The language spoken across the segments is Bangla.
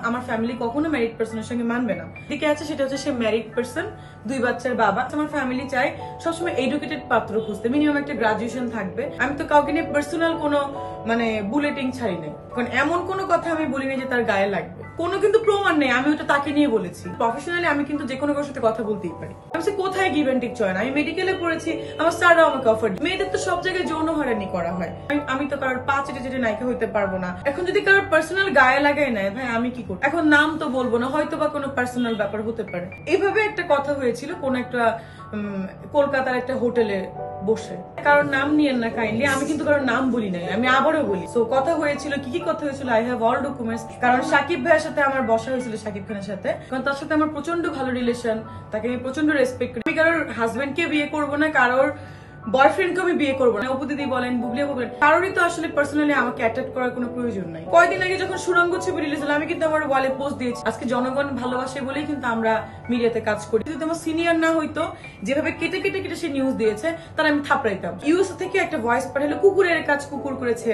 আমার ফ্যামিলি কখনো ম্যারিড পার্সনের সঙ্গে মানবে না। দিকে আছে সেটা হচ্ছে সে ম্যারিড পার্সন, 2 বাচ্চার বাবা। আমার ফ্যামিলি চাই সবসময় এডুকেটেড পাত্র খুঁজতে, মিনিমাম একটা গ্রাজুয়েশন থাকবে। আমি তো কাউকে নিয়ে পার্সোনাল কোনো বুলেটিং ছাড়ি নাই, কারণ এমন কোনো কথা আমি বলিনি যে তার গায়ে লাগবে। কোনো কিন্তু প্রমাণ নেই, আমি ওটা তাকে নিয়ে বলেছি। প্রফেশনালি আমি কিন্তু যে কোনো কারোর সাথে কথা বলতেই পারি। আমি কোথায় গিভ এন্ড টেক চয় না। আমি মেডিকেলে পড়েছি, আমার স্যাররাও আমাকে অফার। মেয়েদের তো সব জায়গায় যৌন হয়রানি করা হয়। আমি তো কারোর পা চেটে চেটে নায়িকা হইতে পারবো না। এখন যদি কারোর পার্সোনাল গায়ে লাগাই নেয়, ভাই আমি কি করব? এখন নাম তো বলবো না, হয়তো বা কোনো পার্সোনাল ব্যাপার হতে পারে। এইভাবে একটা কথা হয়েছিল কোন একটা কলকাতার একটা হোটেলে বসে। কারোর নাম নিয়েন না কাইন্ডলি, আমি কিন্তু কারোর নাম বলি নাই, আমি আবারও বলি। সো কথা হয়েছিল, কি কথা হয়েছিল, আই হ্যাভ অল ডকুমেন্টস। কারণ সাকিব ভাইয়ের সাথে আমার বসা হয়েছিল, সাকিব খানের সাথে, কারণ তার সাথে আমার প্রচন্ড ভালো রিলেশন, তাকে আমি প্রচন্ড রেসপেক্ট করি। আমি কারোর হাজবেন্ডকে বিয়ে করবো না, কারোর বয়ফ্রেন্ডকে আমি বিয়ে করবো না। অপু দিদি বলেন, বুবলিয়া বলেন, কারোরই তো আসলে পার্সোনালি আমাকে অ্যাটাক করার কোনো প্রয়োজন নাই। কয়েকদিন আগে যখন সুরঙ্গ ছবি রিলিজ হলো, আমি কিন্তু আমার ওয়ালে পোস্ট দিয়েছি, আজকে জনগণ ভালোবাসে বলেই কিন্তু আমরা মিডিয়াতে কাজ করি। যদি আমার সিনিয়র না হইতো, যেভাবে কেটে কেটে কেটে সে নিউজ দিয়েছে, তার আমি থাপড়াইতাম। ইউএসএ থেকে একটা ভয়েস পাঠালো, কুকুরের কাজ কুকুর করেছে,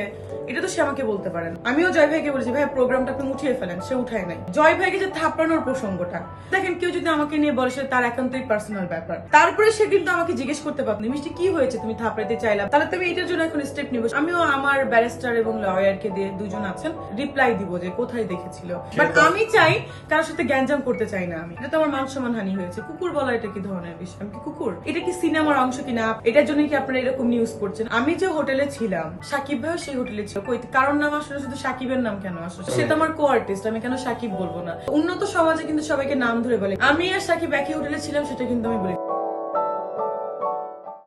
এটা তো সে আমাকে বলতে পারেন। আমিও জয় ভাইকে বলেছি, ভাই প্রোগ্রামটা আপনি উঠিয়ে ফেলেন, সে উঠায় নাই। জয় ভাইকে যে থাপড়ানোর প্রসঙ্গটা দেখেন, কেউ যদি আমাকে নিয়ে বলে সে তার একান্তই পার্সোনাল ব্যাপার। তারপরে সে কিন্তু আমাকে জিজ্ঞেস করতে পারত, মিষ্টি কি হয়েছে, তুমি থাপড়াইতে চাইলাম, তাহলে তুমি এটার জন্য এখন স্টেপ নিব। আমিও আমার ব্যারিস্টার এবং লয়ারকে দিয়ে, দুজন আছেন, রিপ্লাই দিব যে কোথায় দেখেছিল। বাট আমি চাই কারোর সাথে গ্যাঞ্জাম করতে চাই না আমি। এটা তো আমার মান সম্মান হানি হয়েছে। কুকুর বলা এটা কি ধরনের বিষয়? আমি কি কুকুর? এটা কি সিনেমার অংশ কিনা? এটার জন্য কি আপনারা এরকম নিউজ করছেন? আমি যে হোটেলে ছিলাম, সাকিব ভাইও সেই হোটেলে ছিল। কারণ নাম আসলে শুধু সাকিবের নাম কেন আসলে? সে তো আমার কো আর্টিস্ট, আমি কেন সাকিব বলবো না? উন্নত সমাজে কিন্তু সবাইকে নাম ধরে বলে। আমি আর সাকিব একই হোটেলে ছিলাম, সেটা কিন্তু আমি বলি।